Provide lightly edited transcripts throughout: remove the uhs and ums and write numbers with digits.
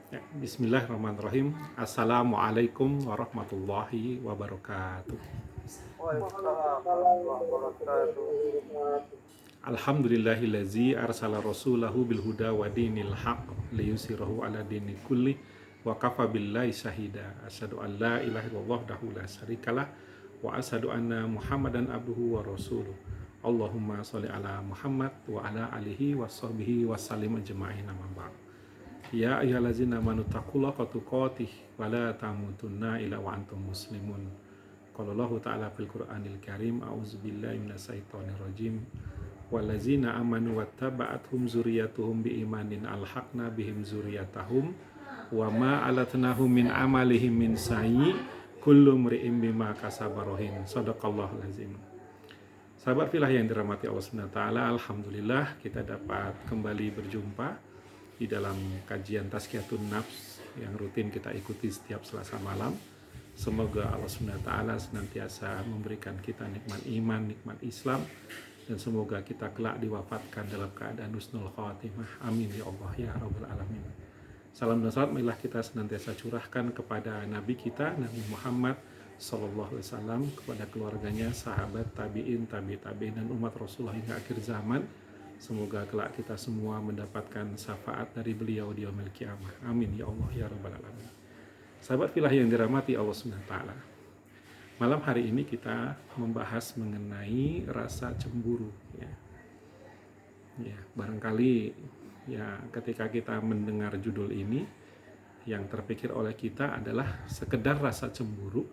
Ya, Bismillahirrahmanirrahim. Assalamualaikum warahmatullahi wabarakatuh. Waalaikumsalam warahmatullahi wabarakatuh. Alhamdulillahillazi arsala rasulahu bil huda wa dinil haq liyusirahu ala dini kulli wa kafa billahi syahida. Asyhadu an la ilaha illallah wahdahu la syarikalah wa asyhadu anna Muhammadan abduhu wa rasuluh. Allahumma sholli ala Muhammad wa ala alihi wa sahbihi wa sallim ajma'in, amma ba'd. Ya ayyuhallazina amanu taqullaha haqqa tuqatih wa la tamutunna illa wa antum muslimun. Qala Allah ta'ala fil Qur'anil Karim, a'udzubillahi minasyaitonir rajim. Wallazina amanu wattaba'athum zurriyyatuhum biimanin alhaqna bihim zurriyyatahum wa ma alatnahum min amalihim min sayyi kullu mri'in bima kasaba rahin. Shadaqallahul azim. Sahabat filah yang dirahmati Allah Subhanahu wa taala, alhamdulillah kita dapat kembali berjumpa di dalam kajian Tazkiyatun Nafs yang rutin kita ikuti setiap Selasa malam. Semoga Allah Subhanahu wa taala senantiasa memberikan kita nikmat iman, nikmat Islam, dan semoga kita kelak diwafatkan dalam keadaan husnul khatimah. Amin ya Allah ya rabbal alamin. Salam dan salam marilah kita senantiasa curahkan kepada Nabi kita, Nabi Muhammad sallallahu alaihi wasallam, kepada keluarganya, sahabat, tabi'in, tabi'in dan umat Rasulullah hingga akhir zaman. Semoga kelak kita semua mendapatkan syafaat dari beliau di yaumil qiyamah. Amin ya Allah ya rabbal alamin. Sahabat filah yang dirahmati Allah Subhanahu wa taala. Malam hari ini kita membahas mengenai rasa cemburu ya. Ya, barangkali ya ketika kita mendengar judul ini yang terpikir oleh kita adalah sekedar rasa cemburu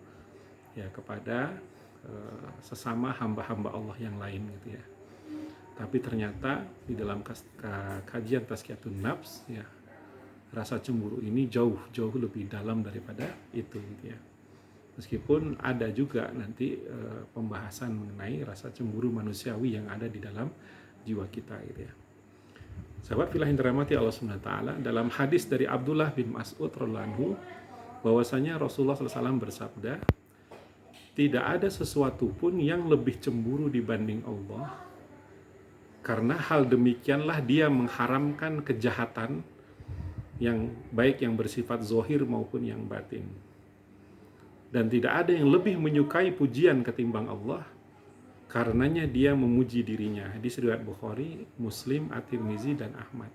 ya kepada sesama hamba-hamba Allah yang lain gitu ya. Tapi ternyata di dalam kajian Tazkiyatun Nafs ya, rasa cemburu ini jauh lebih dalam daripada itu gitu ya. Meskipun ada juga nanti pembahasan mengenai rasa cemburu manusiawi yang ada di dalam jiwa kita gitu ya. Sahabat filah yang dirahmati Allah Subhanahu wa taala, dalam hadis dari Abdullah bin Mas'ud radhiyallahu anhu bahwasanya Rasulullah SAW bersabda, tidak ada sesuatu pun yang lebih cemburu dibanding Allah, karena hal demikianlah dia mengharamkan kejahatan yang baik yang bersifat zohir maupun yang batin. Dan tidak ada yang lebih menyukai pujian ketimbang Allah, karenanya dia memuji dirinya. Hadis riwayat Bukhari, Muslim, At-Tirmizi dan Ahmad.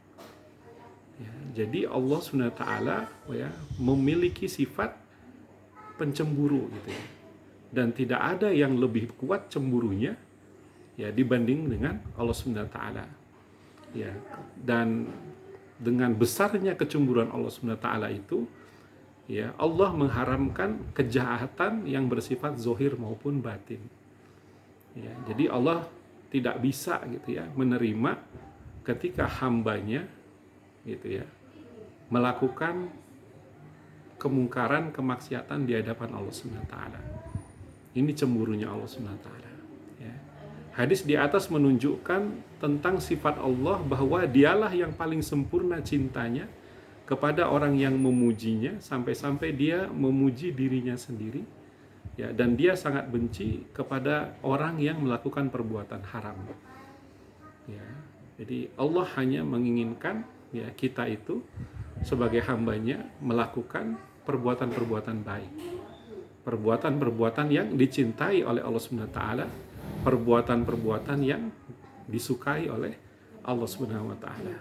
Ya, jadi Allah SWT ya, memiliki sifat pencemburu gitu ya. Dan tidak ada yang lebih kuat cemburunya ya dibanding dengan Allah SWT. Ya, dan dengan besarnya kecemburuan Allah SWT itu ya, Allah mengharamkan kejahatan yang bersifat zohir maupun batin. Ya, jadi Allah tidak bisa gitu ya menerima ketika hambanya gitu ya melakukan kemungkaran, kemaksiatan di hadapan Allah Subhanahu wa taala. Ini cemburunya Allah Subhanahu wa taala. Ya. Hadis di atas menunjukkan tentang sifat Allah bahwa dialah yang paling sempurna cintanya kepada orang yang memujinya, sampai-sampai dia memuji dirinya sendiri ya, dan dia sangat benci kepada orang yang melakukan perbuatan haram ya. Jadi Allah hanya menginginkan ya kita itu sebagai hambanya melakukan perbuatan-perbuatan baik, perbuatan-perbuatan yang dicintai oleh Allah Subhanahu wa taala, perbuatan-perbuatan yang disukai oleh Allah Subhanahu wa taala.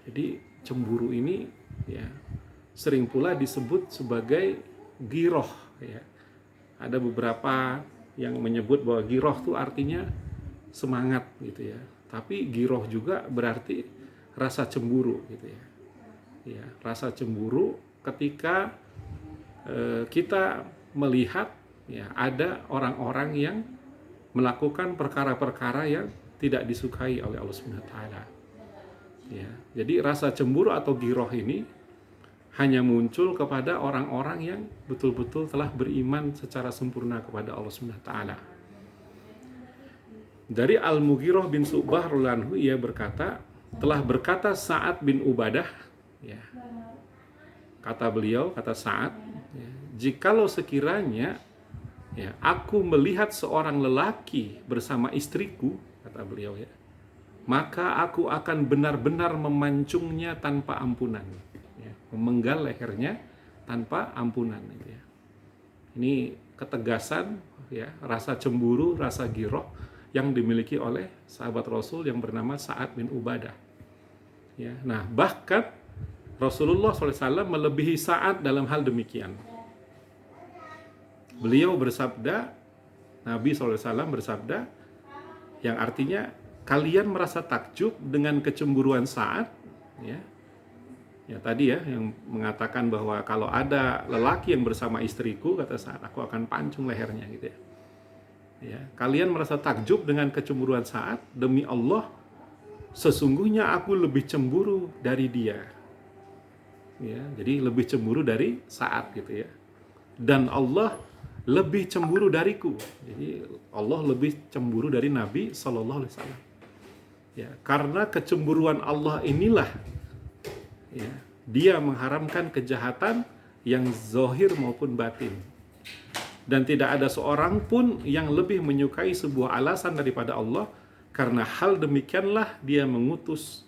Jadi cemburu ini ya sering pula disebut sebagai giroh ya. Ada beberapa yang menyebut bahwa giroh itu artinya semangat gitu ya. Tapi giroh juga berarti rasa cemburu gitu ya. Ya, rasa cemburu ketika kita melihat ya ada orang-orang yang melakukan perkara-perkara yang tidak disukai oleh Allah Subhanahu wa taala. Ya, jadi rasa cemburu atau giroh ini hanya muncul kepada orang-orang yang betul-betul telah beriman secara sempurna kepada Allah Subhanahu wa taala. Dari Al-Mughirah bin Syu'bah radhiyallahu anhu, ia berkata, telah berkata Sa'ad bin Ubadah ya. Kata beliau, kata Sa'ad ya, jikalau sekiranya ya aku melihat seorang lelaki bersama istriku, kata beliau ya, maka aku akan benar-benar memancungnya tanpa ampunan, ya, memenggal lehernya tanpa ampunan, gitu ya. Ini ketegasan, ya, rasa cemburu, rasa giroh yang dimiliki oleh sahabat Rasul yang bernama Sa'ad bin Ubadah. Ya, nah bahkan Rasulullah SAW melebihi Sa'ad dalam hal demikian. Beliau bersabda, Nabi SAW bersabda, yang artinya kalian merasa takjub dengan kecemburuan Sa'ad, ya. Ya tadi ya yang mengatakan bahwa kalau ada lelaki yang bersama istriku, kata Sa'ad, aku akan pancung lehernya, gitu ya. Ya, kalian merasa takjub dengan kecemburuan Sa'ad, demi Allah sesungguhnya aku lebih cemburu dari dia. Ya, jadi lebih cemburu dari Sa'ad, gitu ya. Dan Allah lebih cemburu dariku. Jadi Allah lebih cemburu dari Nabi Shallallahu Alaihi Wasallam. Ya, karena kecemburuan Allah inilah, ya, dia mengharamkan kejahatan yang zahir maupun batin. Dan tidak ada seorang pun yang lebih menyukai sebuah alasan daripada Allah. Karena hal demikianlah dia mengutus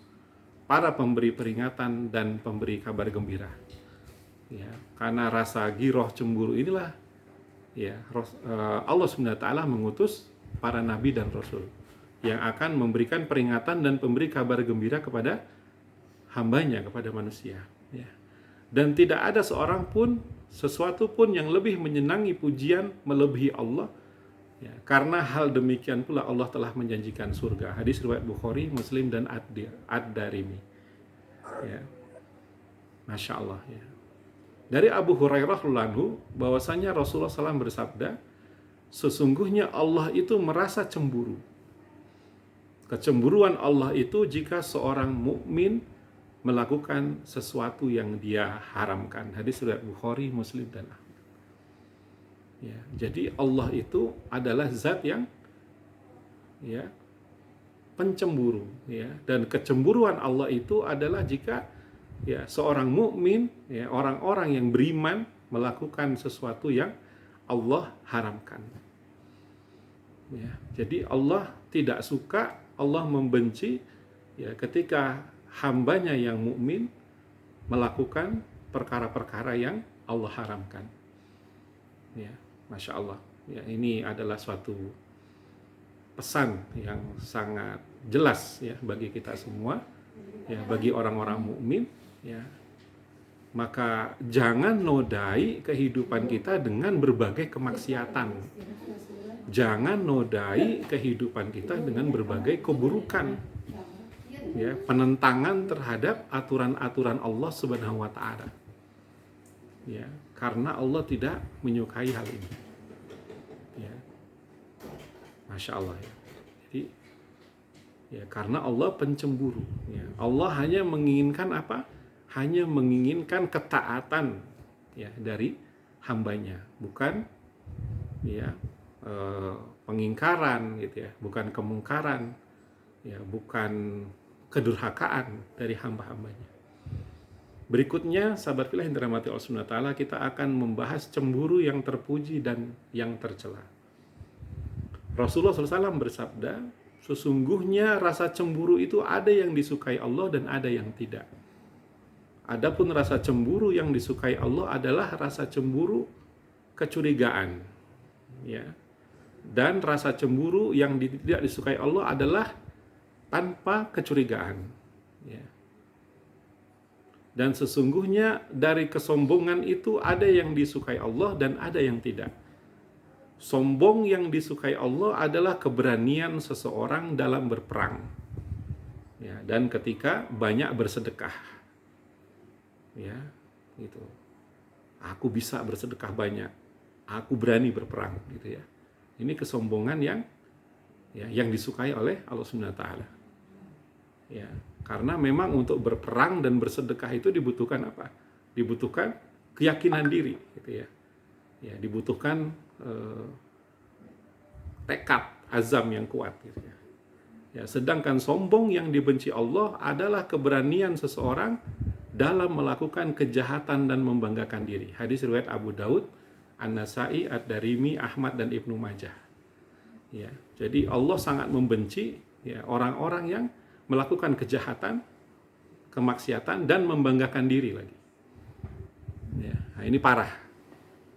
para pemberi peringatan dan pemberi kabar gembira. Ya, karena rasa giroh cemburu inilah, ya, Allah SWT mengutus para nabi dan rasul yang akan memberikan peringatan dan memberi kabar gembira kepada hambanya, kepada manusia, ya. Dan tidak ada seorang pun, sesuatu pun yang lebih menyenangi pujian melebihi Allah, ya, karena hal demikian pula Allah telah menjanjikan surga. Hadis riwayat Bukhari, Muslim, dan Ad-Darimi, ya. Masya Allah, ya. Dari Abu Hurairah radhiyallahu anhu bahwasanya Rasulullah SAW bersabda, sesungguhnya Allah itu merasa cemburu. Kecemburuan Allah itu jika seorang mukmin melakukan sesuatu yang dia haramkan. Hadis riwayat Bukhari, Muslim, dan Ahmad. Ya, jadi Allah itu adalah zat yang, ya, pencemburu, ya, dan kecemburuan Allah itu adalah jika, ya, seorang mukmin, ya, orang-orang yang beriman melakukan sesuatu yang Allah haramkan. Ya, jadi Allah tidak suka, Allah membenci, ya, ketika hambanya yang mukmin melakukan perkara-perkara yang Allah haramkan. Ya, Masya Allah. Ya, ini adalah suatu pesan yang sangat jelas, ya, bagi kita semua, ya, bagi orang-orang mukmin, ya. Maka jangan nodai kehidupan kita dengan berbagai kemaksiatan. Jangan nodai kehidupan kita dengan berbagai keburukan, ya, penentangan terhadap aturan-aturan Allah Subhanahu wa taala. Ya, karena Allah tidak menyukai hal ini. Ya. Masya Allah, ya. Jadi, ya, karena Allah pencemburu, ya. Allah hanya menginginkan apa? Hanya menginginkan ketaatan, ya, dari hambanya, bukan, ya, pengingkaran, gitu ya, bukan kemungkaran, ya, bukan kedurhakaan dari hamba-hambanya. Berikutnya, sahabat fillah yang dirahmati Allah Subhanahu wa taala, kita akan membahas cemburu yang terpuji dan yang tercela. Rasulullah SAW bersabda, sesungguhnya rasa cemburu itu ada yang disukai Allah dan ada yang tidak. Adapun rasa cemburu yang disukai Allah adalah rasa cemburu kecurigaan, ya. Dan rasa cemburu yang tidak disukai Allah adalah tanpa kecurigaan, ya. Dan sesungguhnya dari kesombongan itu ada yang disukai Allah dan ada yang tidak. Sombong yang disukai Allah adalah keberanian seseorang dalam berperang, ya, dan ketika banyak bersedekah, ya, gitu. Aku bisa bersedekah banyak, aku berani berperang, gitu ya. Ini kesombongan yang, ya, yang disukai oleh Allah Subhanahu wa taala. Ya, karena memang untuk berperang dan bersedekah itu dibutuhkan apa? Dibutuhkan keyakinan diri, gitu ya. Ya, dibutuhkan tekad, azam yang kuat, gitu ya. Ya, sedangkan sombong yang dibenci Allah adalah keberanian seseorang dalam melakukan kejahatan dan membanggakan diri. Hadis riwayat Abu Daud, An-Nasai, Ad-Darimi, Ahmad, dan Ibnu Majah. Ya, jadi Allah sangat membenci, ya, orang-orang yang melakukan kejahatan, kemaksiatan, dan membanggakan diri lagi. Ya, nah ini parah.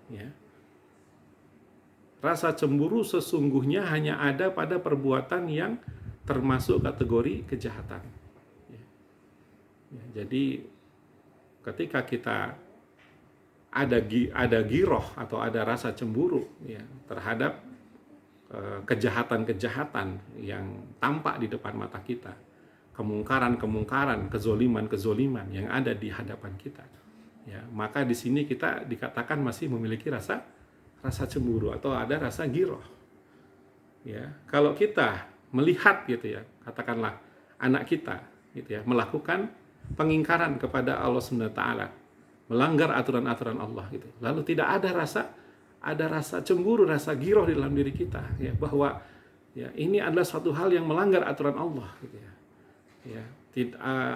Ya. Rasa cemburu sesungguhnya hanya ada pada perbuatan yang termasuk kategori kejahatan. Ya. Ya, jadi ketika kita ada giroh atau ada rasa cemburu ya, terhadap kejahatan-kejahatan yang tampak di depan mata kita, kemungkaran-kemungkaran, kezoliman-kezoliman yang ada di hadapan kita, ya, maka di sini kita dikatakan masih memiliki rasa cemburu atau ada rasa giroh. Ya, kalau kita melihat gitu ya, katakanlah anak kita gitu ya melakukan pengingkaran kepada Allah Subhanahu wa taala, melanggar aturan-aturan Allah gitu. Lalu tidak ada rasa cemburu, rasa giroh di dalam diri kita ya, bahwa ya ini adalah suatu hal yang melanggar aturan Allah gitu ya. Ya,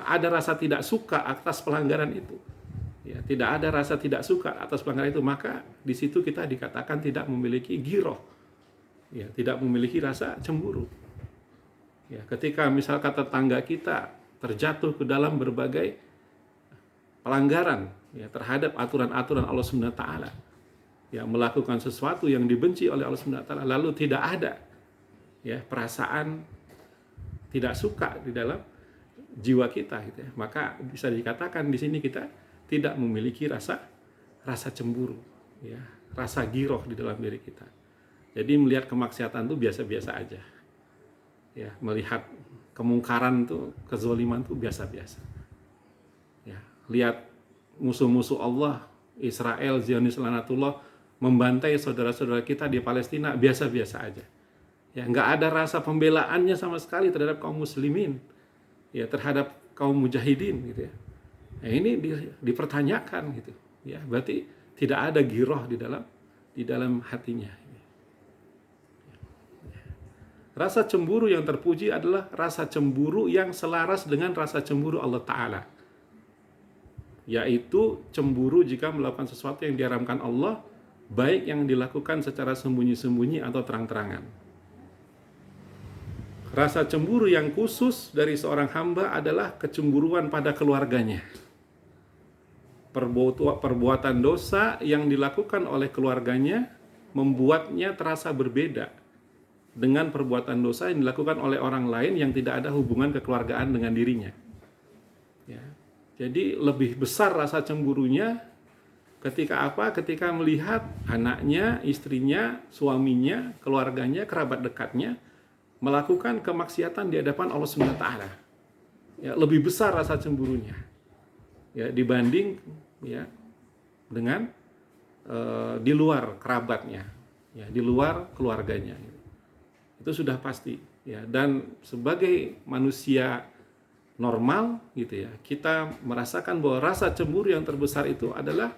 ada rasa tidak suka atas pelanggaran itu. Ya, tidak ada rasa tidak suka atas pelanggaran itu, maka di situ kita dikatakan tidak memiliki giroh. Ya, tidak memiliki rasa cemburu. Ya, ketika misalkan tetangga kita terjatuh ke dalam berbagai pelanggaran ya, terhadap aturan-aturan Allah Subhanahu wa taala, ya, melakukan sesuatu yang dibenci oleh Allah Subhanahu wa taala, lalu tidak ada ya perasaan tidak suka di dalam jiwa kita gitu ya, maka bisa dikatakan di sini kita tidak memiliki rasa cemburu ya, rasa giroh di dalam diri kita. Jadi melihat kemaksiatan itu biasa-biasa aja ya, melihat kemungkaran itu, kezoliman itu biasa-biasa ya. Lihat musuh-musuh Allah, Israel, Zionis laknatullah, membantai saudara-saudara kita di Palestina, biasa-biasa aja ya, nggak ada rasa pembelaannya sama sekali terhadap kaum muslimin ya, terhadap kaum mujahidin gitu ya. Nah, ini dipertanyakan gitu ya, berarti tidak ada giroh di dalam hatinya. Rasa cemburu yang terpuji adalah rasa cemburu yang selaras dengan rasa cemburu Allah Ta'ala, yaitu cemburu jika melakukan sesuatu yang diharamkan Allah, baik yang dilakukan secara sembunyi-sembunyi atau terang-terangan. Rasa cemburu yang khusus dari seorang hamba adalah kecemburuan pada keluarganya. Perbuatan dosa yang dilakukan oleh keluarganya membuatnya terasa berbeda dengan perbuatan dosa yang dilakukan oleh orang lain yang tidak ada hubungan kekeluargaan dengan dirinya. Ya. Jadi lebih besar rasa cemburunya ketika apa? Ketika melihat anaknya, istrinya, suaminya, keluarganya, kerabat dekatnya melakukan kemaksiatan di hadapan Allah Subhanahu wa taala. Ya, lebih besar rasa cemburunya. Ya, dibanding ya dengan di luar kerabatnya, ya, di luar keluarganya. Itu sudah pasti ya, dan sebagai manusia normal gitu ya, kita merasakan bahwa rasa cemburu yang terbesar itu adalah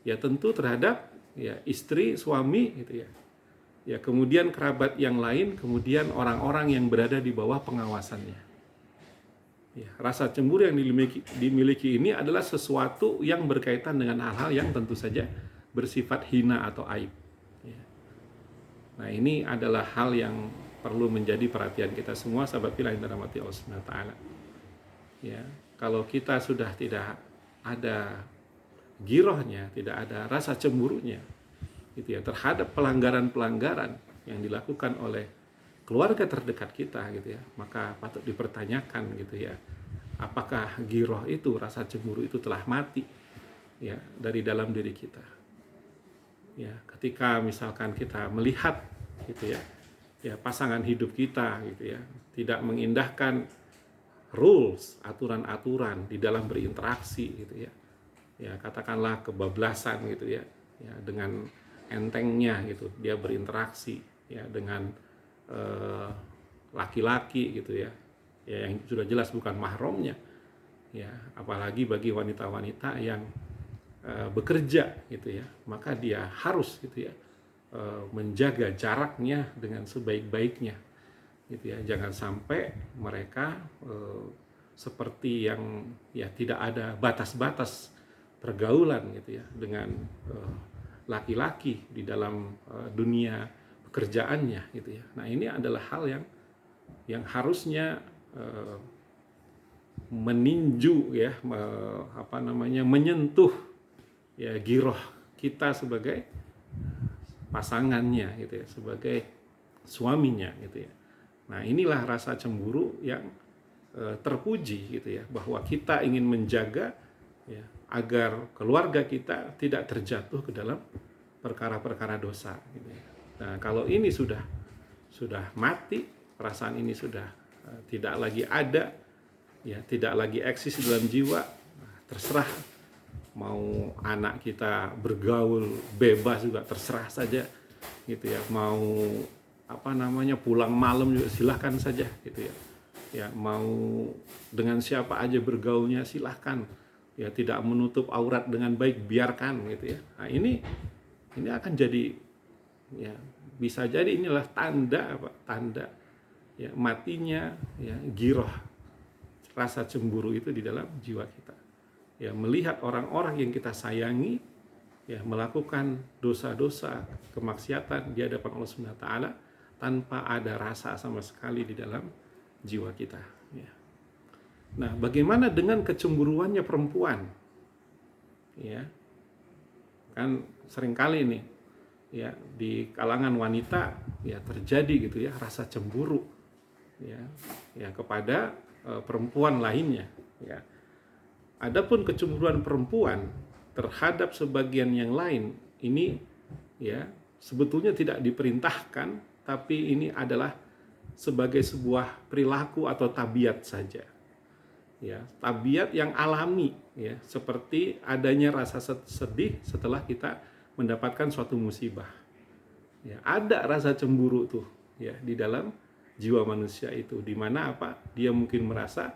ya tentu terhadap ya istri, suami gitu ya. Ya, kemudian kerabat yang lain, kemudian orang-orang yang berada di bawah pengawasannya. Ya, rasa cemburu yang dimiliki ini adalah sesuatu yang berkaitan dengan hal-hal yang tentu saja bersifat hina atau aib. Ya. Nah, ini adalah hal yang perlu menjadi perhatian kita semua, sahabat fillah yang dirahmati Allah Subhanahu wa taala. Ya, kalau kita sudah tidak ada girohnya, tidak ada rasa cemburunya gitu ya terhadap pelanggaran-pelanggaran yang dilakukan oleh keluarga terdekat kita gitu ya, maka patut dipertanyakan gitu ya, apakah giroh itu, rasa cemburu itu telah mati ya dari dalam diri kita. Ya, ketika misalkan kita melihat gitu ya, ya pasangan hidup kita gitu ya tidak mengindahkan rules, aturan-aturan di dalam berinteraksi gitu ya. Ya, katakanlah kebablasan gitu ya. Ya, dengan entengnya gitu dia berinteraksi ya dengan laki-laki gitu ya. Ya, yang sudah jelas bukan mahramnya. Ya, apalagi bagi wanita-wanita yang bekerja gitu ya, maka dia harus gitu ya menjaga jaraknya dengan sebaik-baiknya gitu ya, jangan sampai mereka seperti yang ya tidak ada batas-batas pergaulan gitu ya dengan laki-laki di dalam dunia pekerjaannya gitu ya. Nah, ini adalah hal yang harusnya meninju ya, menyentuh ya giroh kita sebagai pasangannya gitu ya, sebagai suaminya gitu ya. Nah, inilah rasa cemburu yang terpuji gitu ya, bahwa kita ingin menjaga ya agar keluarga kita tidak terjatuh ke dalam perkara-perkara dosa gitu ya. Nah, kalau ini sudah mati, perasaan ini sudah tidak lagi ada ya, tidak lagi eksis di dalam jiwa, terserah mau anak kita bergaul bebas juga terserah saja gitu ya, mau pulang malam juga silahkan saja gitu ya. Ya, mau dengan siapa aja bergaulnya silahkan ya, tidak menutup aurat dengan baik biarkan gitu ya. Nah, ini akan jadi ya, bisa jadi inilah tanda ya matinya ya giroh rasa cemburu itu di dalam jiwa kita. Ya, melihat orang-orang yang kita sayangi ya melakukan dosa-dosa kemaksiatan di hadapan Allah Subhanahu wa taala tanpa ada rasa sama sekali di dalam jiwa kita ya. Nah, bagaimana dengan kecemburuannya perempuan? Ya. Kan seringkali nih ya di kalangan wanita ya terjadi gitu ya rasa cemburu ya kepada perempuan lainnya ya. Adapun kecemburuan perempuan terhadap sebagian yang lain ini ya sebetulnya tidak diperintahkan, tapi ini adalah sebagai sebuah perilaku atau tabiat saja. Ya, tabiat yang alami ya, seperti adanya rasa sedih setelah kita mendapatkan suatu musibah. Ya, ada rasa cemburu tuh ya di dalam jiwa manusia itu, di mana dia mungkin merasa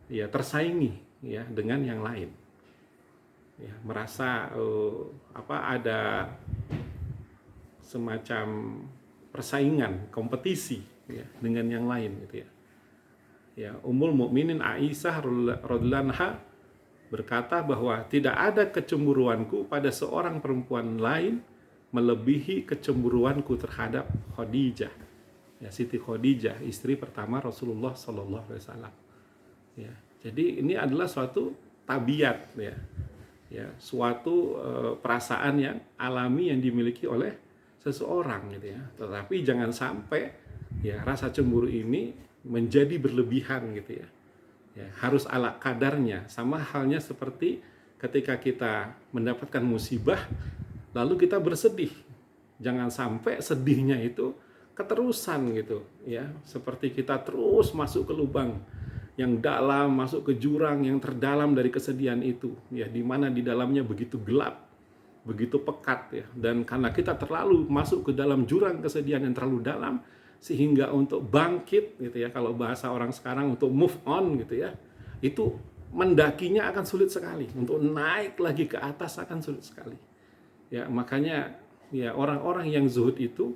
ya tersaingi ya dengan yang lain. Ya, merasa ada semacam persaingan, kompetisi ya, dengan yang lain gitu ya. Ya, Ummul Mukminin Aisyah radhiyallahu anha berkata bahwa tidak ada kecemburuanku pada seorang perempuan lain melebihi kecemburuanku terhadap Khadijah. Ya, Siti Khadijah, istri pertama Rasulullah sallallahu alaihi wasallam. Ya, jadi ini adalah suatu tabiat ya. Ya, suatu perasaan yang alami yang dimiliki oleh seseorang gitu ya. Tetapi jangan sampai ya rasa cemburu ini menjadi berlebihan gitu ya. Ya, harus ala kadarnya. Sama halnya seperti ketika kita mendapatkan musibah lalu kita bersedih. Jangan sampai sedihnya itu keterusan gitu ya. Seperti kita terus masuk ke lubang yang dalam, masuk ke jurang yang terdalam dari kesedihan itu ya, di mana di dalamnya begitu gelap, begitu pekat ya, dan karena kita terlalu masuk ke dalam jurang kesedihan yang terlalu dalam sehingga untuk bangkit gitu ya, kalau bahasa orang sekarang untuk move on gitu ya, itu mendakinya akan sulit sekali, untuk naik lagi ke atas akan sulit sekali ya. Makanya ya orang-orang yang zuhud itu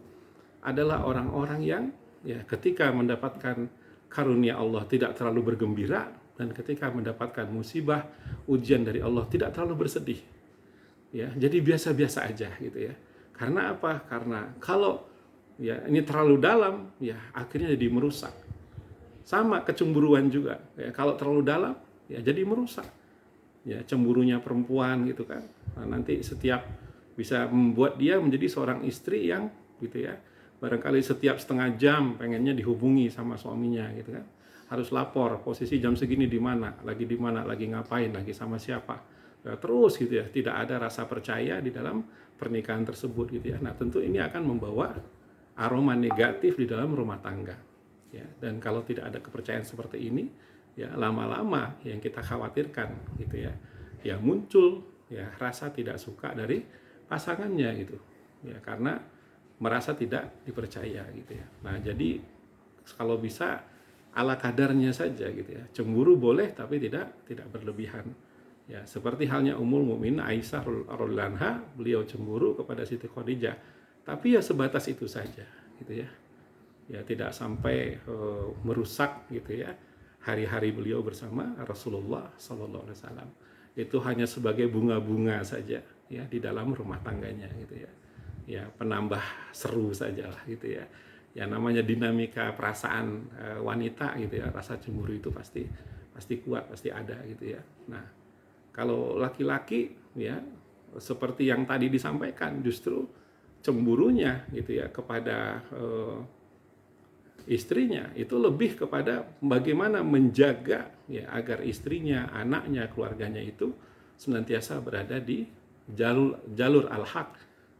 adalah orang-orang yang ya ketika mendapatkan karunia Allah tidak terlalu bergembira, dan ketika mendapatkan musibah ujian dari Allah tidak terlalu bersedih ya, jadi biasa-biasa aja gitu ya. Karena apa? Karena kalau ya ini terlalu dalam ya akhirnya jadi merusak. Sama kecemburuan juga ya, kalau terlalu dalam ya jadi merusak ya. Cemburunya perempuan gitu kan, nah, nanti setiap bisa membuat dia menjadi seorang istri yang gitu ya, barangkali setiap setengah jam pengennya dihubungi sama suaminya gitu kan, harus lapor posisi jam segini di mana, lagi ngapain, lagi sama siapa ya, terus gitu ya, tidak ada rasa percaya di dalam pernikahan tersebut gitu ya. Nah, tentu ini akan membawa aroma negatif di dalam rumah tangga ya. Dan kalau tidak ada kepercayaan seperti ini ya, lama-lama yang kita khawatirkan gitu ya, ya muncul ya rasa tidak suka dari pasangannya gitu ya, karena merasa tidak dipercaya gitu ya. Nah, jadi kalau bisa ala kadarnya saja gitu ya. Cemburu boleh tapi tidak berlebihan. Ya, seperti halnya Ummul Mukminin Aisyah radhiyallahu anha, beliau cemburu kepada Siti Khadijah. Tapi ya sebatas itu saja gitu ya. Ya, tidak sampai merusak gitu ya hari-hari beliau bersama Rasulullah sallallahu alaihi wasallam. Itu hanya sebagai bunga-bunga saja ya di dalam rumah tangganya gitu ya. Ya, penambah seru sajalah gitu ya. Ya, namanya dinamika perasaan wanita gitu ya, rasa cemburu itu pasti pasti kuat, pasti ada gitu ya. Nah, kalau laki-laki ya seperti yang tadi disampaikan, justru cemburunya gitu ya kepada istrinya itu lebih kepada bagaimana menjaga ya agar istrinya, anaknya, keluarganya itu senantiasa berada di jalur al-haq,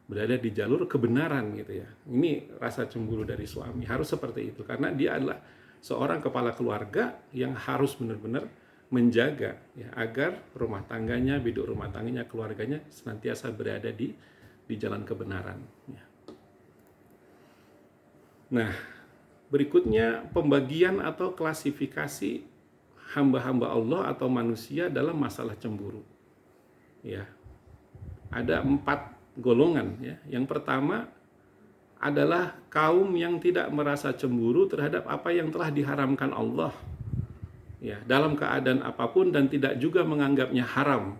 berada di jalur kebenaran gitu ya. Ini rasa cemburu dari suami harus seperti itu, karena dia adalah seorang kepala keluarga yang harus benar-benar menjaga ya agar rumah tangganya, biduk rumah tangganya, keluarganya senantiasa berada di jalan kebenaran ya. Nah, berikutnya pembagian atau klasifikasi hamba-hamba Allah atau manusia dalam masalah cemburu. Ya, ada 4 golongan ya. Yang pertama adalah kaum yang tidak merasa cemburu terhadap apa yang telah diharamkan Allah. Ya, dalam keadaan apapun dan tidak juga menganggapnya haram.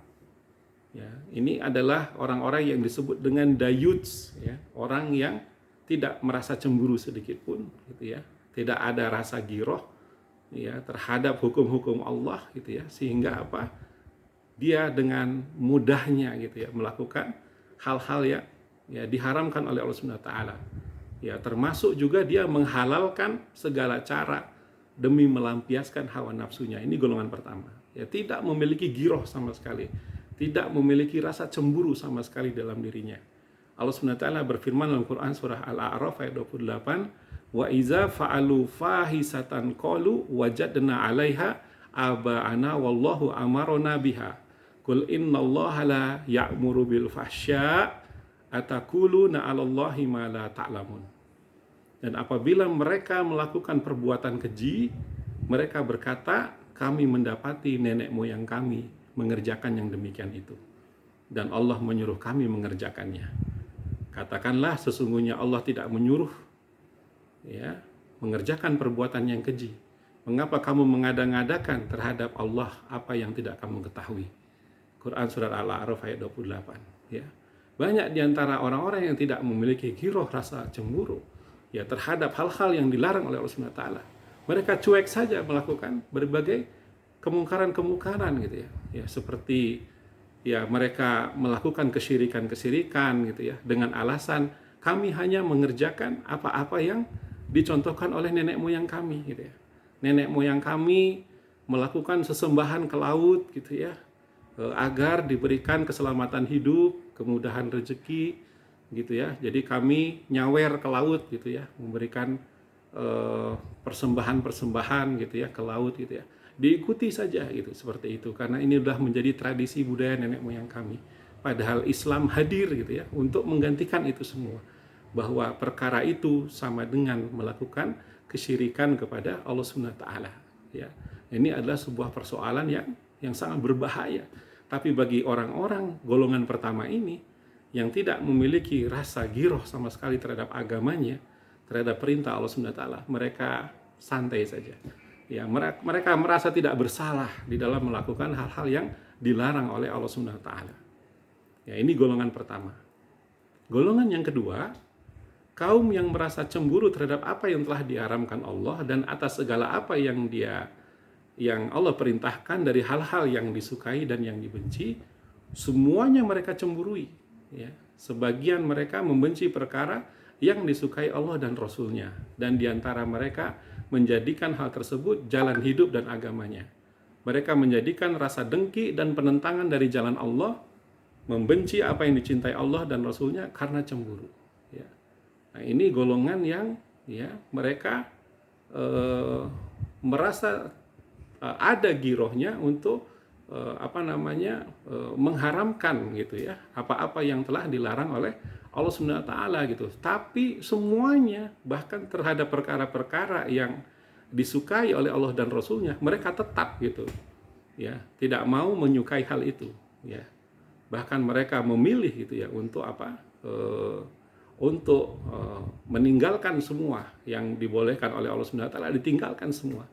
Ya, ini adalah orang-orang yang disebut dengan dayuts ya, orang yang tidak merasa cemburu sedikit pun gitu ya, tidak ada rasa giroh ya terhadap hukum-hukum Allah gitu ya, sehingga apa, dia dengan mudahnya gitu ya melakukan hal-hal yang ya diharamkan oleh Allah Subhanahu wa taala ya, termasuk juga dia menghalalkan segala cara demi melampiaskan hawa nafsunya. Ini golongan pertama ya, tidak memiliki giroh sama sekali, tidak memiliki rasa cemburu sama sekali dalam dirinya. Allah SWT berfirman dalam Quran surah Al-A'raf ayat 28, wa iza fa'alu fahisatan qalu wajadna 'alaiha aba'ana wallahu amarona biha qul innallaha la ya'muru bil fahsya ataquluna 'alallahi ma la ta'lamun. Dan apabila mereka melakukan perbuatan keji, mereka berkata, kami mendapati nenek moyang kami mengerjakan yang demikian itu, dan Allah menyuruh kami mengerjakannya. Katakanlah, sesungguhnya Allah tidak menyuruh ya mengerjakan perbuatan yang keji. Mengapa kamu mengada-ngadakan terhadap Allah apa yang tidak kamu ketahui? Quran surat Al-A'raf ayat 28 ya. Banyak diantara orang-orang yang tidak memiliki giroh rasa cemburu ya terhadap hal-hal yang dilarang oleh Allah Subhanahu wa taala. Mereka cuek saja melakukan berbagai kemungkaran-kemungkaran gitu ya. Ya seperti ya mereka melakukan kesyirikan gitu ya dengan alasan kami hanya mengerjakan apa-apa yang dicontohkan oleh nenek moyang kami gitu ya. Nenek moyang kami melakukan sesembahan ke laut gitu ya, agar diberikan keselamatan hidup, kemudahan rezeki gitu ya. Jadi kami nyawer ke laut gitu ya, memberikan persembahan-persembahan gitu ya ke laut gitu ya. Diikuti saja gitu seperti itu, karena ini sudah menjadi tradisi budaya nenek moyang kami. Padahal Islam hadir gitu ya untuk menggantikan itu semua, bahwa perkara itu sama dengan melakukan kesyirikan kepada Allah Subhanahu wa taala ya. Ini adalah sebuah persoalan yang sangat berbahaya. Tapi bagi orang-orang golongan pertama ini yang tidak memiliki rasa giroh sama sekali terhadap agamanya, terhadap perintah Allah Subhanahu wa taala, mereka santai saja. Ya, mereka merasa tidak bersalah di dalam melakukan hal-hal yang dilarang oleh Allah Subhanahu wa taala. Ya, ini golongan pertama. Golongan yang kedua, kaum yang merasa cemburu terhadap apa yang telah diharamkan Allah dan atas segala apa yang Allah perintahkan dari hal-hal yang disukai dan yang dibenci, semuanya mereka cemburui. Ya, sebagian mereka membenci perkara yang disukai Allah dan Rasul-Nya, dan diantara mereka menjadikan hal tersebut jalan hidup dan agamanya. Mereka menjadikan rasa dengki dan penentangan dari jalan Allah, membenci apa yang dicintai Allah dan Rasul-Nya karena cemburu. Ya. Nah, ini golongan yang ya mereka merasa ada girohnya untuk mengharamkan gitu ya apa-apa yang telah dilarang oleh Allah Subhanahu wa taala gitu. Tapi semuanya, bahkan terhadap perkara-perkara yang disukai oleh Allah dan Rasul-Nya, mereka tetap gitu ya tidak mau menyukai hal itu ya. Bahkan mereka memilih gitu ya untuk meninggalkan semua yang dibolehkan oleh Allah Subhanahu wa taala, ditinggalkan semua.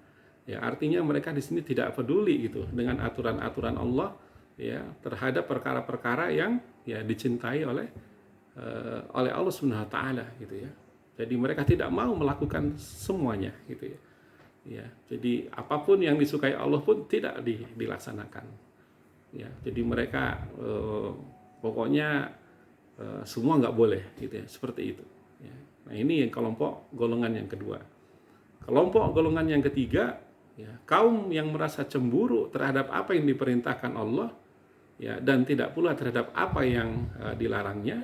Ya, artinya mereka di sini tidak peduli gitu dengan aturan-aturan Allah ya terhadap perkara-perkara yang ya dicintai oleh Allah Subhanahu wa taala gitu ya. Jadi mereka tidak mau melakukan semuanya gitu ya. Ya, jadi apapun yang disukai Allah pun tidak dilaksanakan. Ya, jadi mereka pokoknya semua nggak boleh, gitu ya, seperti itu. Ya. Nah ini kelompok golongan yang kedua. Kelompok golongan yang ketiga, ya, kaum yang merasa cemburu terhadap apa yang diperintahkan Allah, ya, dan tidak pula terhadap apa yang dilarangnya,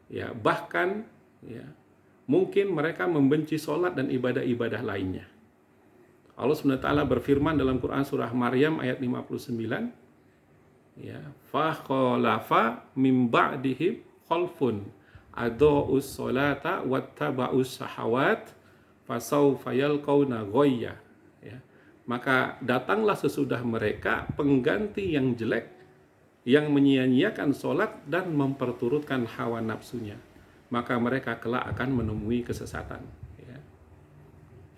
ya, bahkan, ya, mungkin mereka membenci sholat dan ibadah-ibadah lainnya. Allah SWT berfirman dalam Quran surah Maryam ayat 59, ya, fa khalafa mim ba'dihim khalfun adha'us sholata wattaba'us syahawat fasawfa yalqauna ghayya. Ya, maka datanglah sesudah mereka pengganti yang jelek yang menyia-nyiakan sholat dan memperturutkan hawa nafsunya, maka mereka kelak akan menemui kesesatan. Ya.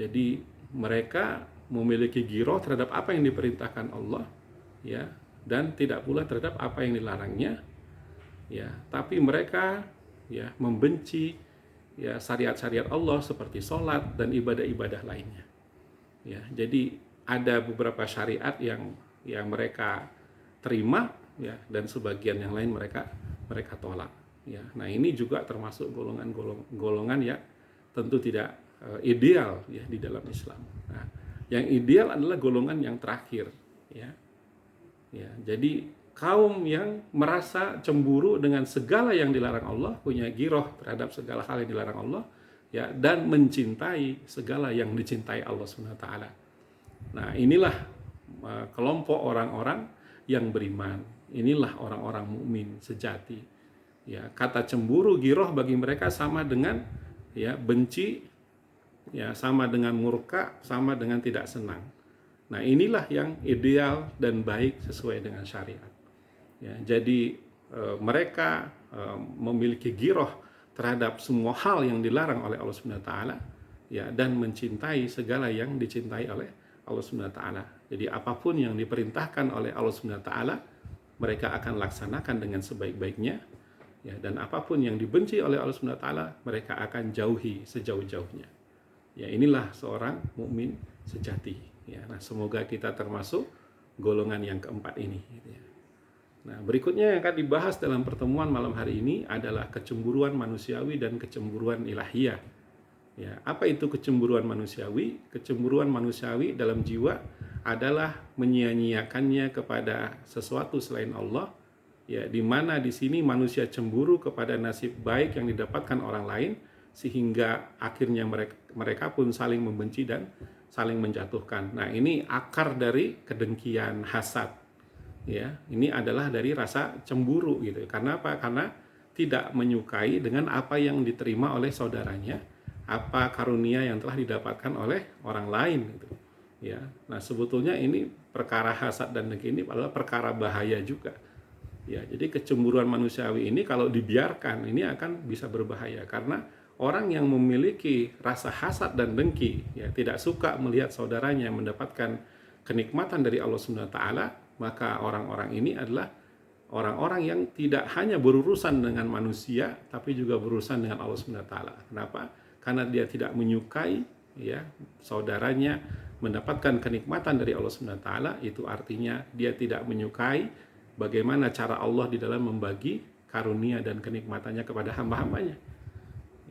Jadi mereka memiliki giroh terhadap apa yang diperintahkan Allah, ya, dan tidak pula terhadap apa yang dilarangnya, ya, tapi mereka, ya, membenci, ya, syariat-syariat Allah seperti sholat dan ibadah-ibadah lainnya. Ya, jadi ada beberapa syariat yang mereka terima, ya, dan sebagian yang lain mereka tolak. Ya, nah ini juga termasuk golongan ya tentu tidak ideal, ya, di dalam Islam. Nah, yang ideal adalah golongan yang terakhir, ya. Ya, jadi kaum yang merasa cemburu dengan segala yang dilarang Allah, punya giroh terhadap segala hal yang dilarang Allah, ya, dan mencintai segala yang dicintai Allah SWT. Nah, inilah kelompok orang-orang yang beriman. Inilah orang-orang mukmin sejati. Ya, kata cemburu, giroh bagi mereka sama dengan, ya, benci, ya, sama dengan murka, sama dengan tidak senang. Nah, inilah yang ideal dan baik sesuai dengan syariat. Ya, jadi mereka memiliki giroh terhadap semua hal yang dilarang oleh Allah SWT, ya, dan mencintai segala yang dicintai oleh Allah SWT. Jadi apapun yang diperintahkan oleh Allah SWT, mereka akan laksanakan dengan sebaik-baiknya, ya, dan apapun yang dibenci oleh Allah SWT, mereka akan jauhi sejauh-jauhnya. Ya, inilah seorang mukmin sejati. Ya, nah, semoga kita termasuk golongan yang keempat ini. Gitu ya. Nah, berikutnya yang akan dibahas dalam pertemuan malam hari ini adalah kecemburuan manusiawi dan kecemburuan ilahiyah. Ya, apa itu kecemburuan manusiawi? Kecemburuan manusiawi dalam jiwa adalah menyia-nyiakannya kepada sesuatu selain Allah. Ya, di mana di sini manusia cemburu kepada nasib baik yang didapatkan orang lain, sehingga akhirnya mereka pun saling membenci dan saling menjatuhkan. Nah, ini akar dari kedengkian, hasad. Ya, ini adalah dari rasa cemburu gitu. Karena apa? Karena tidak menyukai dengan apa yang diterima oleh saudaranya, apa karunia yang telah didapatkan oleh orang lain gitu. Ya. Nah, sebetulnya ini perkara hasad dan dengki ini adalah perkara bahaya juga. Ya, jadi kecemburuan manusiawi ini kalau dibiarkan ini akan bisa berbahaya, karena orang yang memiliki rasa hasad dan dengki, ya, tidak suka melihat saudaranya mendapatkan kenikmatan dari Allah SWT, maka orang-orang ini adalah orang-orang yang tidak hanya berurusan dengan manusia, tapi juga berurusan dengan Allah SWT. Kenapa? Karena dia tidak menyukai, ya, saudaranya mendapatkan kenikmatan dari Allah SWT, itu artinya dia tidak menyukai bagaimana cara Allah di dalam membagi karunia dan kenikmatannya kepada hamba-hambanya.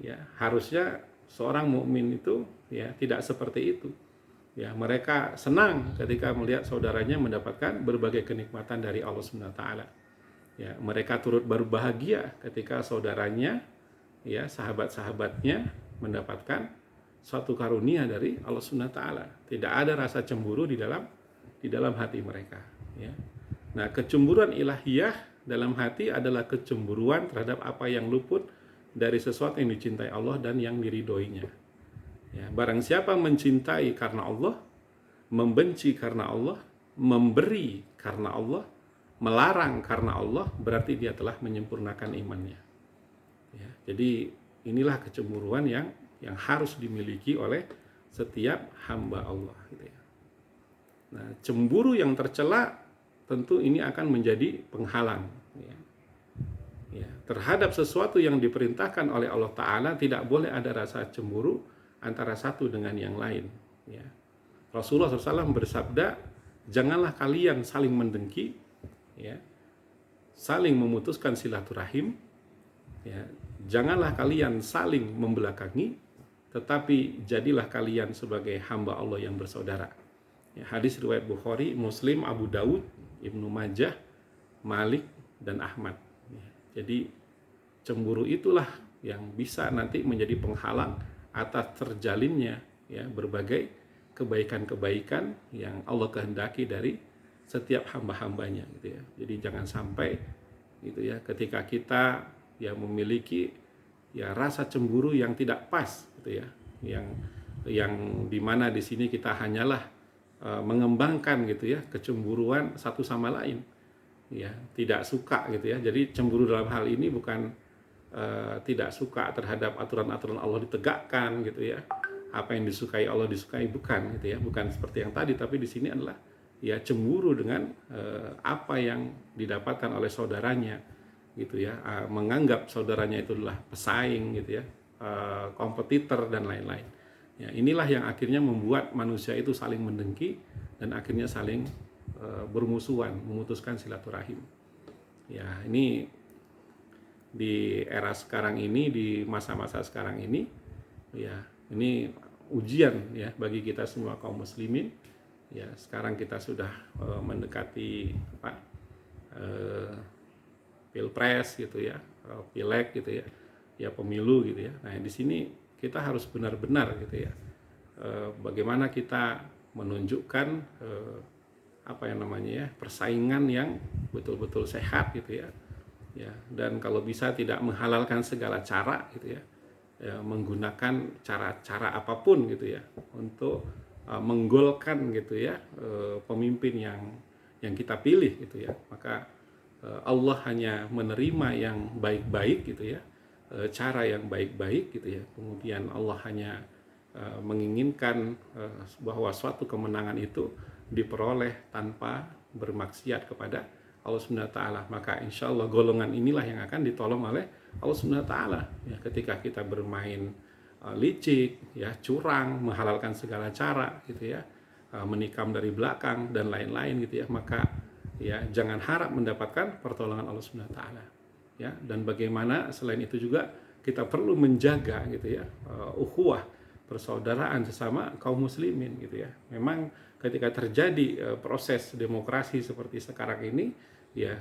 Ya, harusnya seorang mukmin itu, ya, tidak seperti itu. Ya, mereka senang ketika melihat saudaranya mendapatkan berbagai kenikmatan dari Allah SWT. Ya, mereka turut berbahagia ketika saudaranya, ya, sahabat-sahabatnya mendapatkan suatu karunia dari Allah SWT. Tidak ada rasa cemburu di dalam hati mereka. Ya. Nah, kecemburuan ilahiyah dalam hati adalah kecemburuan terhadap apa yang luput dari sesuatu yang dicintai Allah dan yang diridhoinya. Ya, barang siapa mencintai karena Allah, membenci karena Allah, memberi karena Allah, melarang karena Allah, berarti dia telah menyempurnakan imannya. Ya, jadi inilah kecemburuan yang harus dimiliki oleh setiap hamba Allah. Gitu ya. Nah, cemburu yang tercela tentu ini akan menjadi penghalang, ya. Ya, terhadap sesuatu yang diperintahkan oleh Allah Ta'ala tidak boleh ada rasa cemburu antara satu dengan yang lain. Ya. Rasulullah SAW bersabda, janganlah kalian saling mendengki, ya, saling memutuskan silaturahim, ya, janganlah kalian saling membelakangi, tetapi jadilah kalian sebagai hamba Allah yang bersaudara. Ya, hadis riwayat Bukhari, Muslim, Abu Daud, Ibnu Majah, Malik, dan Ahmad. Ya, jadi cemburu itulah yang bisa nanti menjadi penghalang atas terjalinnya, ya, berbagai kebaikan-kebaikan yang Allah kehendaki dari setiap hamba-hambanya, gitu ya. Jadi jangan sampai, gitu ya, ketika kita ya memiliki ya rasa cemburu yang tidak pas, gitu ya, yang dimana di sini kita hanyalah mengembangkan, gitu ya, kecemburuan satu sama lain, ya, tidak suka, gitu ya. Jadi cemburu dalam hal ini bukan tidak suka terhadap aturan-aturan Allah ditegakkan, gitu ya, apa yang disukai Allah disukai, bukan, gitu ya, bukan seperti yang tadi. Tapi di sini adalah ya cemburu dengan apa yang didapatkan oleh saudaranya, gitu ya, menganggap saudaranya itu adalah pesaing, gitu ya, kompetitor dan lain-lain. Ya, inilah yang akhirnya membuat manusia itu saling mendengki dan akhirnya saling bermusuhan, memutuskan silaturahim. Ya, ini di era sekarang ini, di masa-masa sekarang ini, ya, ini ujian ya bagi kita semua kaum muslimin. Ya, sekarang kita sudah mendekati pilpres, gitu ya, pileg, gitu ya, ya pemilu, gitu ya. Nah, di sini kita harus benar-benar, gitu ya, bagaimana kita menunjukkan apa yang namanya ya, persaingan yang betul-betul sehat, gitu ya. Ya, dan kalau bisa tidak menghalalkan segala cara, gitu ya, ya, menggunakan cara-cara apapun, gitu ya, untuk menggolkan, gitu ya, pemimpin yang kita pilih, gitu ya. Maka Allah hanya menerima yang baik-baik, gitu ya, cara yang baik-baik, gitu ya. Kemudian Allah hanya menginginkan bahwa suatu kemenangan itu diperoleh tanpa bermaksiat kepada Allah Subhanahu wa taala. Maka insya Allah golongan inilah yang akan ditolong oleh Allah Subhanahu wa taala, ya, ketika kita bermain licik, ya, curang, menghalalkan segala cara, gitu ya, menikam dari belakang dan lain-lain, gitu ya. Maka ya jangan harap mendapatkan pertolongan Allah Subhanahu wa taala, ya. Dan bagaimana selain itu juga kita perlu menjaga, gitu ya, ukhuwah, persaudaraan sesama kaum muslimin, gitu ya. Memang ketika terjadi proses demokrasi seperti sekarang ini, ya,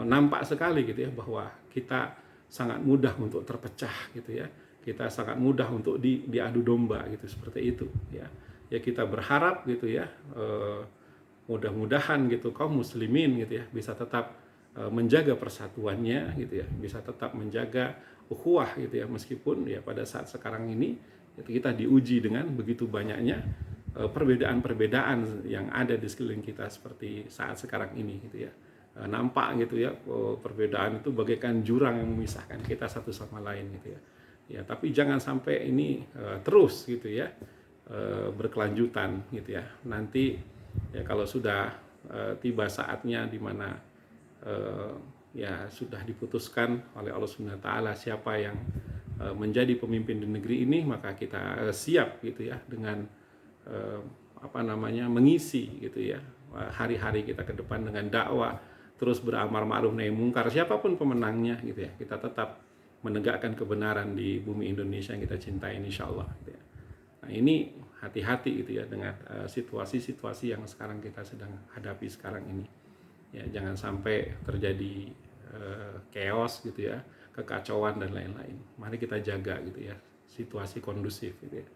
nampak sekali, gitu ya, bahwa kita sangat mudah untuk terpecah, gitu ya. Kita sangat mudah untuk diadu domba, gitu, seperti itu, ya. Ya, kita berharap, gitu ya, mudah-mudahan, gitu, kaum muslimin, gitu ya, bisa tetap menjaga persatuannya, gitu ya, bisa tetap menjaga ukhuwah, gitu ya, meskipun ya pada saat sekarang ini kita diuji dengan begitu banyaknya perbedaan-perbedaan yang ada di sekeliling kita seperti saat sekarang ini, gitu ya. Nampak, gitu ya, perbedaan itu bagaikan jurang yang memisahkan kita satu sama lain, gitu ya. Ya, tapi jangan sampai ini terus, gitu ya, berkelanjutan, gitu ya. Nanti ya kalau sudah tiba saatnya di mana ya sudah diputuskan oleh Allah Subhanahu wa taala siapa yang menjadi pemimpin di negeri ini, maka kita siap, gitu ya, dengan mengisi, gitu ya, hari-hari kita ke depan dengan dakwah, terus beramar ma'ruf nahi mungkar, siapapun pemenangnya, gitu ya, kita tetap menegakkan kebenaran di bumi Indonesia yang kita cintai, insyaallah, gitu ya. Nah, ini hati-hati, gitu ya, dengan situasi-situasi yang sekarang kita sedang hadapi sekarang ini. Ya, jangan sampai terjadi chaos, gitu ya, kekacauan dan lain-lain. Mari kita jaga, gitu ya, situasi kondusif, gitu ya.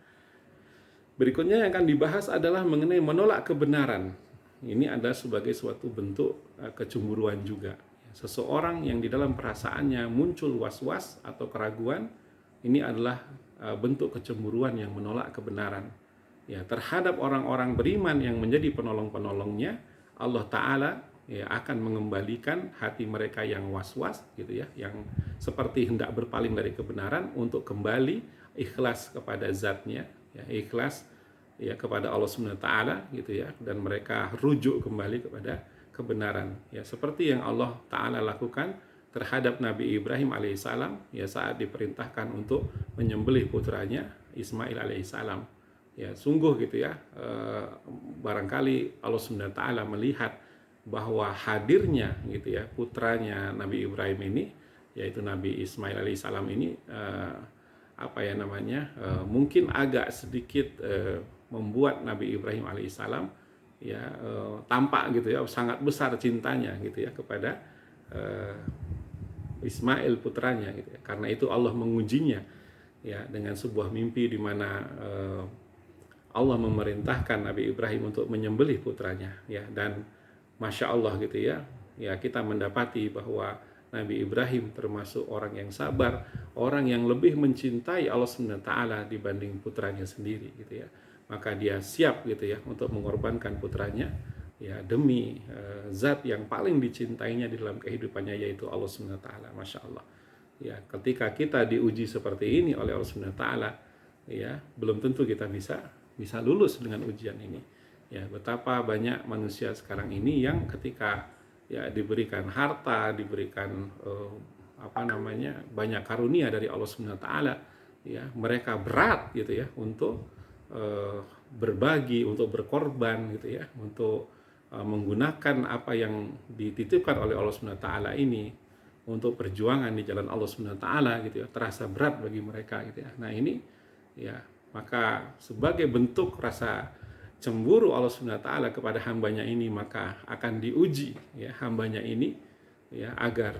Berikutnya yang akan dibahas adalah mengenai menolak kebenaran. Ini adalah sebagai suatu bentuk kecemburuan juga. Seseorang yang di dalam perasaannya muncul was-was atau keraguan, ini adalah bentuk kecemburuan yang menolak kebenaran. Ya, terhadap orang-orang beriman yang menjadi penolong-penolongnya, Allah Ta'ala ya akan mengembalikan hati mereka yang was-was, gitu ya, yang seperti hendak berpaling dari kebenaran untuk kembali ikhlas kepada zatnya, ya, ikhlas ya kepada Allah Subhanahu wa taala, gitu ya, dan mereka rujuk kembali kepada kebenaran, ya, seperti yang Allah Ta'ala lakukan terhadap Nabi Ibrahim alaihissalam, ya, saat diperintahkan untuk menyembelih putranya Ismail alaihissalam. Ya, sungguh gitu ya, barangkali Allah Subhanahu wa taala melihat bahwa hadirnya gitu ya putranya Nabi Ibrahim ini, yaitu Nabi Ismail alaihissalam ini, mungkin agak sedikit membuat Nabi Ibrahim alaihissalam ya tampak gitu ya sangat besar cintanya gitu ya kepada Ismail putranya gitu ya. Karena itu Allah mengujinya ya dengan sebuah mimpi di mana Allah memerintahkan Nabi Ibrahim untuk menyembelih putranya ya, dan Masya Allah gitu ya, ya kita mendapati bahwa Nabi Ibrahim termasuk orang yang sabar, orang yang lebih mencintai Allah SWT dibanding putranya sendiri gitu ya. Maka dia siap gitu ya untuk mengorbankan putranya ya demi zat yang paling dicintainya di dalam kehidupannya, yaitu Allah SWT. Masya Allah ya, ketika kita diuji seperti ini oleh Allah SWT ya, belum tentu kita bisa lulus dengan ujian ini ya. Betapa banyak manusia sekarang ini yang ketika ya diberikan harta, diberikan banyak karunia dari Allah Subhanahu wa taala ya, mereka berat gitu ya untuk berbagi, untuk berkorban gitu ya, untuk menggunakan apa yang dititipkan oleh Allah Subhanahu wa taala ini untuk perjuangan di jalan Allah Subhanahu wa taala gitu ya, terasa berat bagi mereka gitu ya. Nah, ini ya, maka sebagai bentuk rasa cemburu Allah Subhanahu wa taala kepada hambanya ini, maka akan diuji ya hambanya ini ya, agar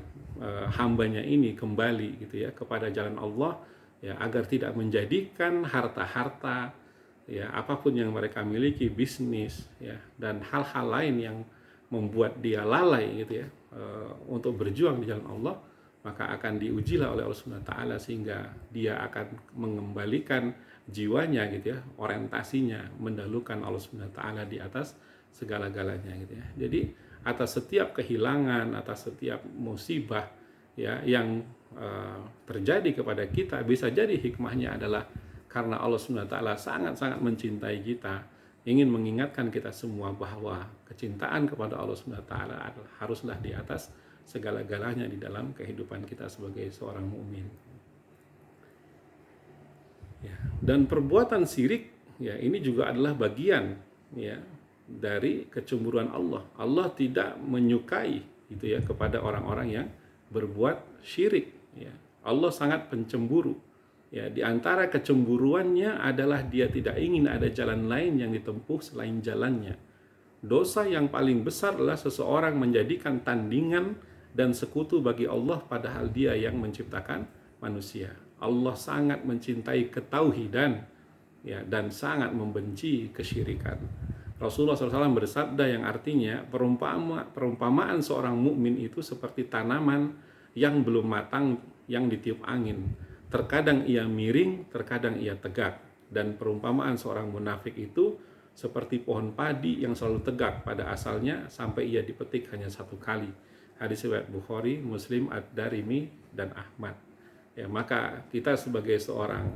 hambanya ini kembali gitu ya kepada jalan Allah ya, agar tidak menjadikan harta-harta ya apapun yang mereka miliki, bisnis ya, dan hal-hal lain yang membuat dia lalai gitu ya untuk berjuang di jalan Allah, maka akan diujilah oleh Allah Subhanahu wa taala sehingga dia akan mengembalikan jiwanya gitu ya, orientasinya mendahulukan Allah Subhanahu wa taala di atas segala-galanya gitu ya. Jadi atas setiap kehilangan, atas setiap musibah ya yang terjadi kepada kita, bisa jadi hikmahnya adalah karena Allah Subhanahu wa taala sangat-sangat mencintai kita, ingin mengingatkan kita semua bahwa kecintaan kepada Allah Subhanahu wa taala haruslah di atas segala-galanya di dalam kehidupan kita sebagai seorang mukmin. Ya, dan perbuatan syirik ya ini juga adalah bagian ya dari kecemburuan Allah. Allah tidak menyukai gitu ya kepada orang-orang yang berbuat syirik ya. Allah sangat pencemburu. Ya, di antara kecemburuannya adalah dia tidak ingin ada jalan lain yang ditempuh selain jalannya. Dosa yang paling besar adalah seseorang menjadikan tandingan dan sekutu bagi Allah padahal dia yang menciptakan manusia. Allah sangat mencintai ketauhidan ya, dan sangat membenci kesyirikan. Rasulullah SAW bersabda yang artinya perumpamaan seorang mukmin itu seperti tanaman yang belum matang yang ditiup angin. Terkadang ia miring, terkadang ia tegak. Dan perumpamaan seorang munafik itu seperti pohon padi yang selalu tegak pada asalnya sampai ia dipetik hanya satu kali. Hadis riwayat Bukhari, Muslim, Ad-Darimi, dan Ahmad. Ya, maka kita sebagai seorang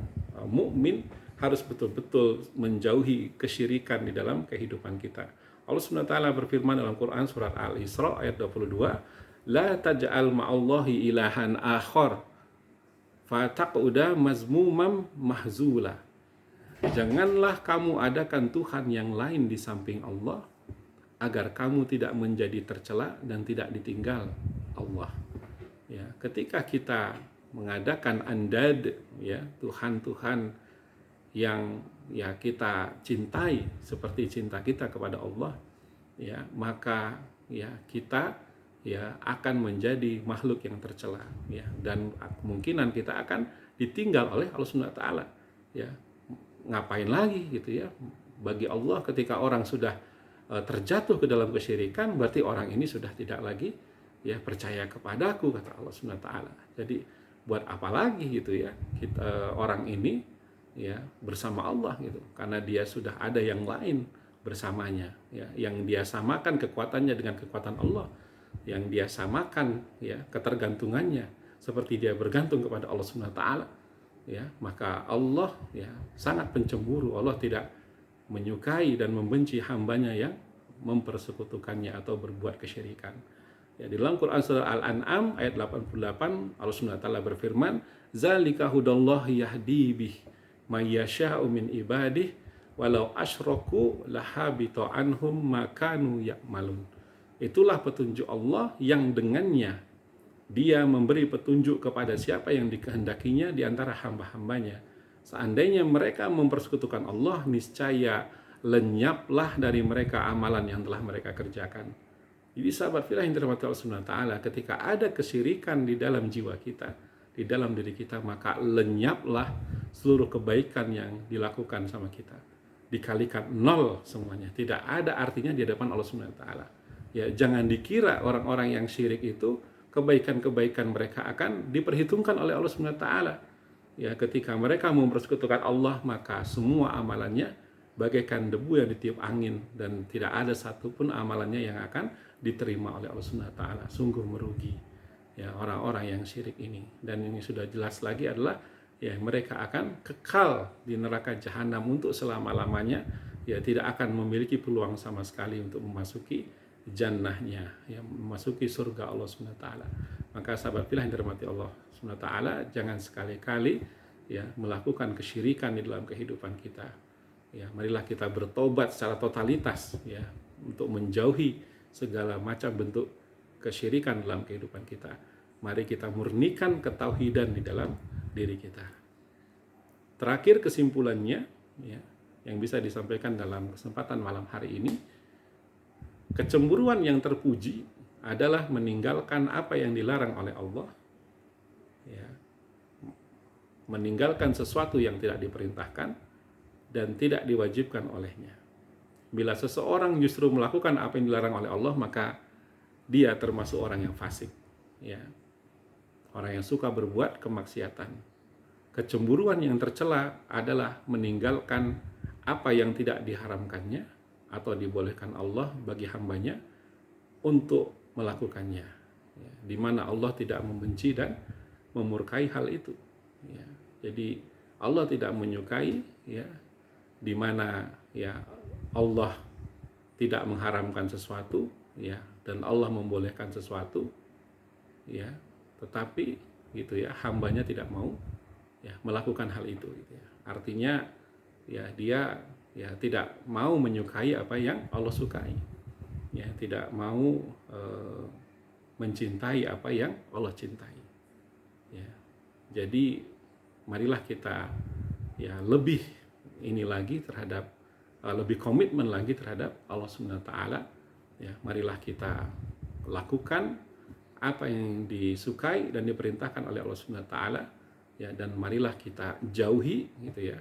mukmin harus betul-betul menjauhi kesyirikan di dalam kehidupan kita. Allah Subhanahu wa taala berfirman dalam Quran surat Al-Isra ayat 22, "La taj'al ma'allahi ilahan akhar fataq'uda mazmumam mahzula." Janganlah kamu adakan Tuhan yang lain di samping Allah agar kamu tidak menjadi tercela dan tidak ditinggal Allah. Ya, ketika kita mengadakan andad ya, Tuhan-Tuhan yang ya kita cintai seperti cinta kita kepada Allah ya, maka ya kita ya akan menjadi makhluk yang tercela ya, dan kemungkinan kita akan ditinggal oleh Allah Subhanahu wa taala ya. Ngapain lagi gitu ya, bagi Allah ketika orang sudah terjatuh ke dalam kesyirikan, berarti orang ini sudah tidak lagi ya percaya kepadaku, kata Allah Subhanahu wa taala. Jadi buat apa lagi gitu ya kita orang ini ya bersama Allah gitu, karena dia sudah ada yang lain bersamanya ya, yang dia samakan kekuatannya dengan kekuatan Allah, yang dia samakan ya ketergantungannya seperti dia bergantung kepada Allah Subhanahu wa taala ya. Maka Allah ya sangat pencemburu. Allah tidak menyukai dan membenci hambanya yang mempersekutukannya atau berbuat kesyirikan. Ya, di dalam Quran surah Al-An'am ayat 88 Allah Subhanahu wa taala berfirman, "Zalika hudallahi yahdi bih may yasha'u min ibadihi walau asyraku lahabita anhum ma kanu ya'malun. Itulah petunjuk Allah yang dengannya dia memberi petunjuk kepada siapa yang dikehendakinya di antara hamba-hambanya. Seandainya mereka mempersekutukan Allah, niscaya lenyaplah dari mereka amalan yang telah mereka kerjakan. Jadi sahabat fillah yang dirahmati Allah Subhanahu wa taala, ketika ada kesyirikan di dalam jiwa kita, di dalam diri kita, maka lenyaplah seluruh kebaikan yang dilakukan sama kita. Dikalikan nol semuanya, tidak ada artinya di hadapan Allah Subhanahu wa taala. Ya, jangan dikira orang-orang yang syirik itu kebaikan-kebaikan mereka akan diperhitungkan oleh Allah Subhanahu wa taala. Ya, ketika mereka mempersekutukan Allah, maka semua amalannya bagaikan debu yang ditiup angin dan tidak ada satupun amalannya yang akan diterima oleh Allah Subhanahu wa taala. Sungguh merugi ya orang-orang yang syirik ini. Dan ini sudah jelas lagi adalah ya mereka akan kekal di neraka jahanam untuk selama-lamanya, ya tidak akan memiliki peluang sama sekali untuk memasuki jannahnya, ya memasuki surga Allah Subhanahu wa taala. Maka sahabat fillah yang dirahmati Allah Subhanahu wa taala, jangan sekali-kali ya melakukan kesyirikan di dalam kehidupan kita. Ya, marilah kita bertobat secara totalitas ya untuk menjauhi segala macam bentuk kesyirikan dalam kehidupan kita. Mari kita murnikan ketauhidan di dalam diri kita. Terakhir kesimpulannya ya, yang bisa disampaikan dalam kesempatan malam hari ini, kecemburuan yang terpuji adalah meninggalkan apa yang dilarang oleh Allah, ya, meninggalkan sesuatu yang tidak diperintahkan dan tidak diwajibkan olehnya. Bila seseorang justru melakukan apa yang dilarang oleh Allah, maka dia termasuk orang yang fasik, ya, orang yang suka berbuat kemaksiatan. Kecemburuan yang tercela adalah meninggalkan apa yang tidak diharamkannya atau dibolehkan Allah bagi hambanya untuk melakukannya, ya, di mana Allah tidak membenci dan memurkai hal itu. Ya, jadi Allah tidak menyukai ya di mana ya Allah tidak mengharamkan sesuatu ya dan Allah membolehkan sesuatu ya, tetapi gitu ya hambanya tidak mau ya melakukan hal itu gitu ya. Artinya ya dia ya tidak mau menyukai apa yang Allah sukai, ya tidak mau mencintai apa yang Allah cintai, ya. Jadi marilah kita ya lebih ini lagi terhadap lebih komitmen lagi terhadap Allah Subhanahu wa taala, ya. Marilah kita lakukan apa yang disukai dan diperintahkan oleh Allah Subhanahu wa taala, ya, dan marilah kita jauhi gitu ya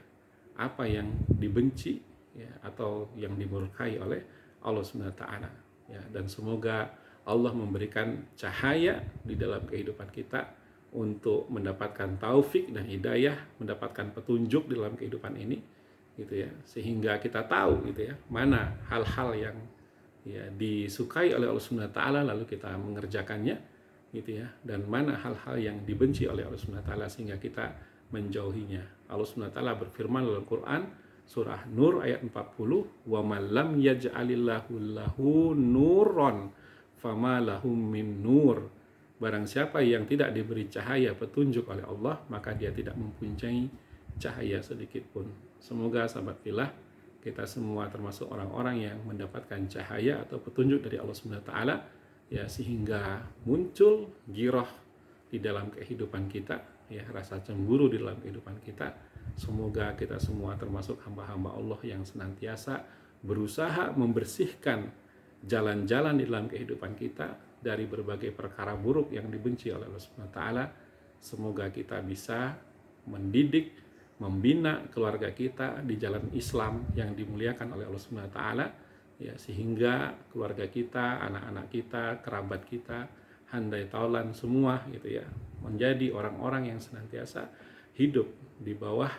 apa yang dibenci ya atau yang dimurkai oleh Allah Subhanahu wa taala, ya. Dan semoga Allah memberikan cahaya di dalam kehidupan kita untuk mendapatkan taufik dan hidayah, mendapatkan petunjuk di dalam kehidupan ini gitu ya, sehingga kita tahu gitu ya mana hal-hal yang ya disukai oleh Allah Subhanahu wa taala lalu kita mengerjakannya gitu ya, dan mana hal-hal yang dibenci oleh Allah Subhanahu wa taala sehingga kita menjauhinya. Allah Subhanahu wa taala berfirman dalam Quran surah Nur ayat 40, wa man lam yaj'alillahu lahu nuron fama lahum min nur. Barang siapa yang tidak diberi cahaya petunjuk oleh Allah, maka dia tidak mempunyai cahaya sedikit pun. Semoga sahabat fillah kita semua termasuk orang-orang yang mendapatkan cahaya atau petunjuk dari Allah Subhanahu wa taala, ya, sehingga muncul ghirah di dalam kehidupan kita, ya, rasa cemburu di dalam kehidupan kita. Semoga kita semua termasuk hamba-hamba Allah yang senantiasa berusaha membersihkan jalan-jalan di dalam kehidupan kita dari berbagai perkara buruk yang dibenci oleh Allah Subhanahu wa taala. Semoga kita bisa mendidik, membina keluarga kita di jalan Islam yang dimuliakan oleh Allah Subhanahu wa taala, ya, sehingga keluarga kita, anak-anak kita, kerabat kita, handai taulan semua gitu ya, menjadi orang-orang yang senantiasa hidup di bawah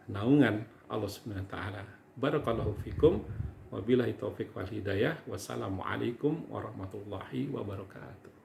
naungan Allah Subhanahu wa taala. Barakallahu fikum, wabillahi taufiq wal hidayah. Wassalamualaikum warahmatullahi wabarakatuh.